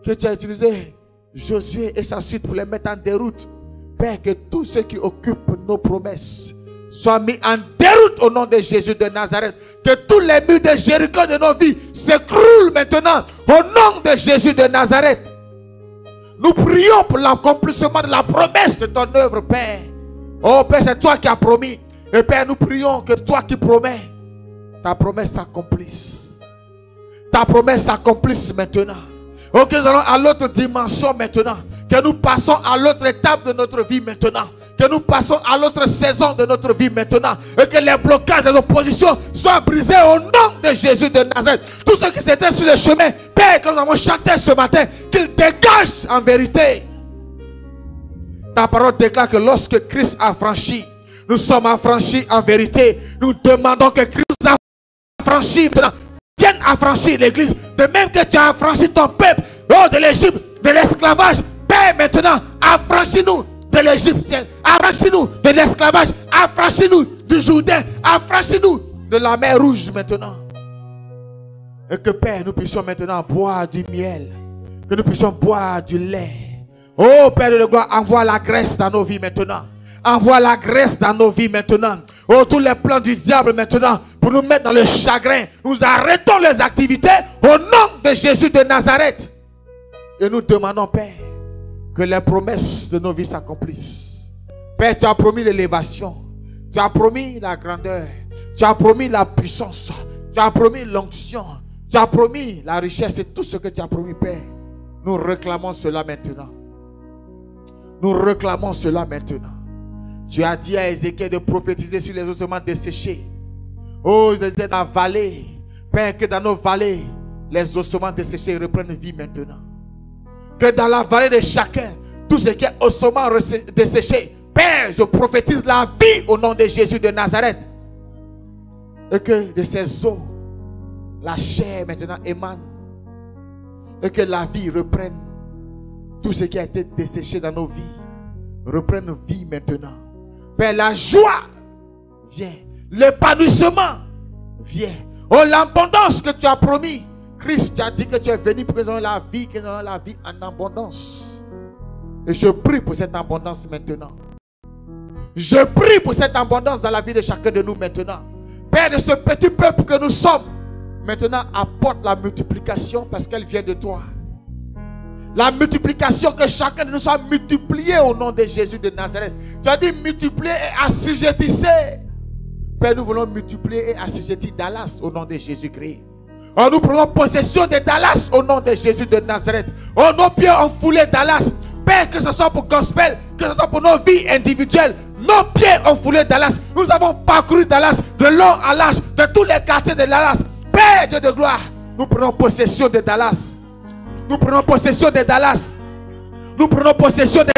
que tu as utilisé Josué et sa suite pour les mettre en déroute. Père, que tous ceux qui occupent nos promesses soient mis en déroute au nom de Jésus de Nazareth. Que tous les murs de Jéricho de nos vies s'écroulent maintenant au nom de Jésus de Nazareth. Nous prions pour l'accomplissement de la promesse de ton œuvre, Père. Oh Père, c'est toi qui as promis. Et Père, nous prions que toi qui promets, ta promesse s'accomplisse. Ta promesse s'accomplisse maintenant. Oh, que nous allons à l'autre dimension maintenant. Que nous passons à l'autre étape de notre vie maintenant. Que nous passons à l'autre saison de notre vie maintenant. Et que les blocages des oppositions soient brisés au nom de Jésus de Nazareth. Tous ceux qui étaient sur le chemin, Père, que nous avons chanté ce matin, qu'ils dégagent en vérité. Ta parole déclare que lorsque Christ a franchi, nous sommes affranchis en vérité. Nous demandons que Christ nous affranchisse maintenant. Vienne affranchir l'église. De même que tu as affranchi ton peuple, oh, de l'Égypte, de l'esclavage. Père, maintenant, affranchis-nous de l'Égypte. Affranchis-nous de l'esclavage. Affranchis-nous du Jourdain. Affranchis-nous de la mer rouge maintenant. Et que Père, nous puissions maintenant boire du miel. Que nous puissions boire du lait. Oh Père de gloire, envoie la graisse dans nos vies maintenant. Envoie la graisse dans nos vies maintenant. Oh, tous les plans du diable maintenant pour nous mettre dans le chagrin. Nous arrêtons les activités au nom de Jésus de Nazareth. Et nous demandons, Père, que les promesses de nos vies s'accomplissent. Père, tu as promis l'élévation. Tu as promis la grandeur. Tu as promis la puissance. Tu as promis l'onction. Tu as promis la richesse et tout ce que tu as promis, Père. Nous réclamons cela maintenant. Nous réclamons cela maintenant. Tu as dit à Ézéchiel de prophétiser sur les ossements desséchés. Oh, dans la vallée. Père, que dans nos vallées, les ossements desséchés reprennent vie maintenant. Que dans la vallée de chacun, tout ce qui est ossements desséchés, Père, je prophétise la vie au nom de Jésus de Nazareth. Et que de ces eaux, la chair maintenant émane. Et que la vie reprenne. Tout ce qui a été desséché dans nos vies reprenne vie maintenant. Père, la joie vient. L'épanouissement vient. Oh, l'abondance que tu as promis. Christ, tu as dit que tu es venu pour que nous ayons la vie, que nous ayons la vie en abondance. Et je prie pour cette abondance maintenant. Je prie pour cette abondance dans la vie de chacun de nous maintenant. Père, de ce petit peuple que nous sommes, maintenant apporte la multiplication parce qu'elle vient de toi. La multiplication, que chacun de nous soit multiplié au nom de Jésus de Nazareth. Tu as dit multiplier et assujettissez. Père, nous voulons multiplier et assujettir Dallas au nom de Jésus-Christ. Oh, nous prenons possession de Dallas au nom de Jésus de Nazareth. Oh, nos pieds ont foulé Dallas. Père, que ce soit pour gospel, que ce soit pour nos vies individuelles, nos pieds ont foulé Dallas. Nous avons parcouru Dallas de long à large, de tous les quartiers de Dallas. Père Dieu de gloire, nous prenons possession de Dallas. Nous prenons possession de Dallas. Nous prenons possession de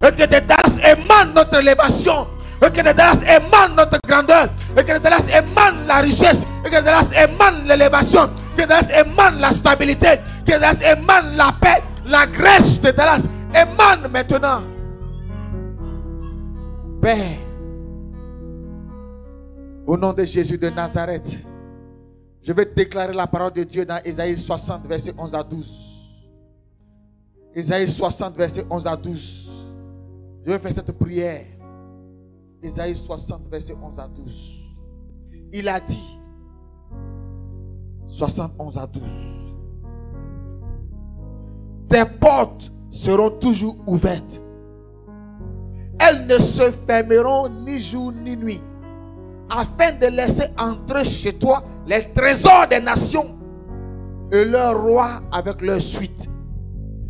Dallas. Et que de Dallas émane notre élévation. Et que de Dallas émane notre grandeur. Et que de Dallas émane la richesse. Et que de Dallas émane l'élévation. Que de Dallas émane la stabilité. Que de Dallas émane la paix. La grâce de Dallas émane maintenant. Père, au nom de Jésus de Nazareth, je vais déclarer la parole de Dieu dans Ésaïe 60, verset 11 à 12. Ésaïe 60, verset 11 à 12. Je vais faire cette prière. Ésaïe 60, verset 11 à 12. Il a dit, 71 à 12. Tes portes seront toujours ouvertes. Elles ne se fermeront ni jour ni nuit, afin de laisser entrer chez toi les trésors des nations et leurs rois avec leur suite.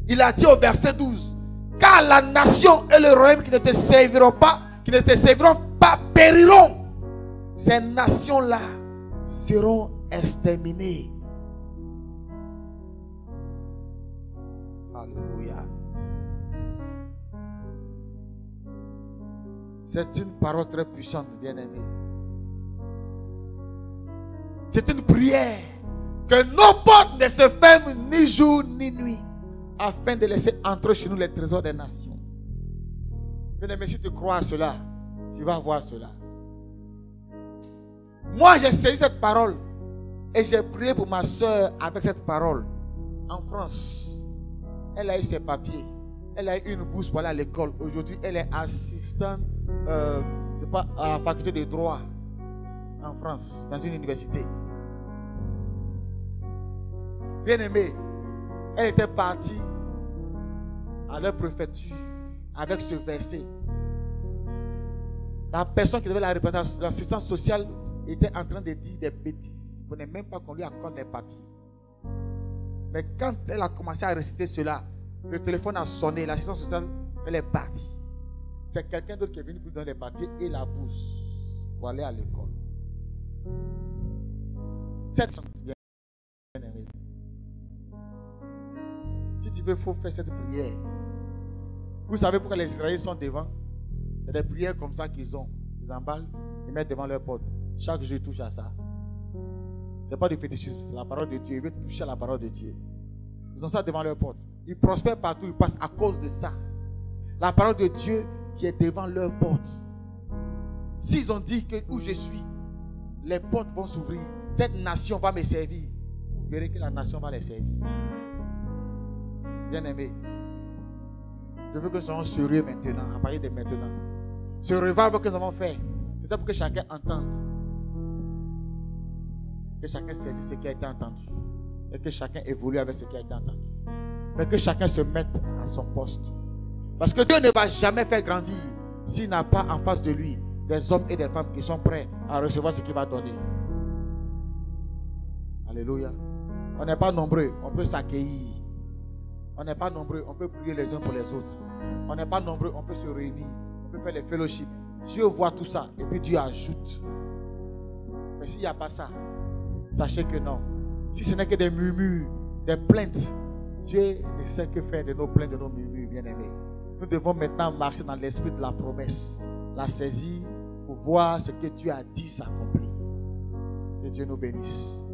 Il a dit au verset 12, car la nation et le royaume qui ne te serviront pas, périront. Ces nations-là seront exterminées. Alléluia. C'est une parole très puissante, bien-aimé. C'est une prière. Que nos portes ne se ferment ni jour ni nuit, afin de laisser entrer chez nous les trésors des nations. Bien-aimé, si tu crois à cela, tu vas voir cela. Moi, j'ai saisi cette parole et j'ai prié pour ma soeur avec cette parole en France. Elle a eu ses papiers. Elle a eu une bourse pour aller à l'école. Aujourd'hui, elle est assistante à la faculté de droit en France, dans une université. Bien aimé, elle était partie à leur préfecture avec ce verset. La personne qui devait la représenter, l'assistance sociale, était en train de dire des bêtises. Il ne voulait même pas qu'on lui accorde les papiers. Mais quand elle a commencé à réciter cela, le téléphone a sonné, l'assistance sociale, elle est partie. C'est quelqu'un d'autre qui est venu pour lui donner les papiers et la bourse pour aller à l'école. Cette bien-aimée. Si tu veux, il faut faire cette prière. Vous savez pourquoi les Israéliens sont devant? C'est des prières comme ça qu'ils ont. Ils emballent, ils mettent devant leur porte. Chaque jour, ils touchent à ça. Ce n'est pas du fétichisme, c'est la parole de Dieu. Ils veulent toucher à la parole de Dieu. Ils ont ça devant leur porte. Ils prospèrent partout, ils passent à cause de ça. La parole de Dieu qui est devant leur porte. S'ils ont dit que où je suis, les portes vont s'ouvrir. Cette nation va me servir. Vous verrez que la nation va les servir. Bien-aimés, je veux que nous soyons sérieux maintenant, à partir de maintenant. Ce revival que nous avons fait, c'est pour que chacun entende. Que chacun saisisse ce qui a été entendu. Et que chacun évolue avec ce qui a été entendu. mais que chacun se mette à son poste. Parce que Dieu ne va jamais faire grandir s'il n'a pas en face de lui des hommes et des femmes qui sont prêts à recevoir ce qu'il va donner. Alléluia. On n'est pas nombreux, on peut s'accueillir. On n'est pas nombreux, on peut prier les uns pour les autres. On n'est pas nombreux, on peut se réunir, on peut faire les fellowships. Dieu voit tout ça et puis Dieu ajoute. Mais s'il n'y a pas ça, sachez que non. Si ce n'est que des murmures, des plaintes, Dieu ne sait que faire de nos plaintes, de nos murmures, bien-aimés. Nous devons maintenant marcher dans l'esprit de la promesse, la saisir pour voir ce que Dieu a dit s'accomplir. Que Dieu nous bénisse.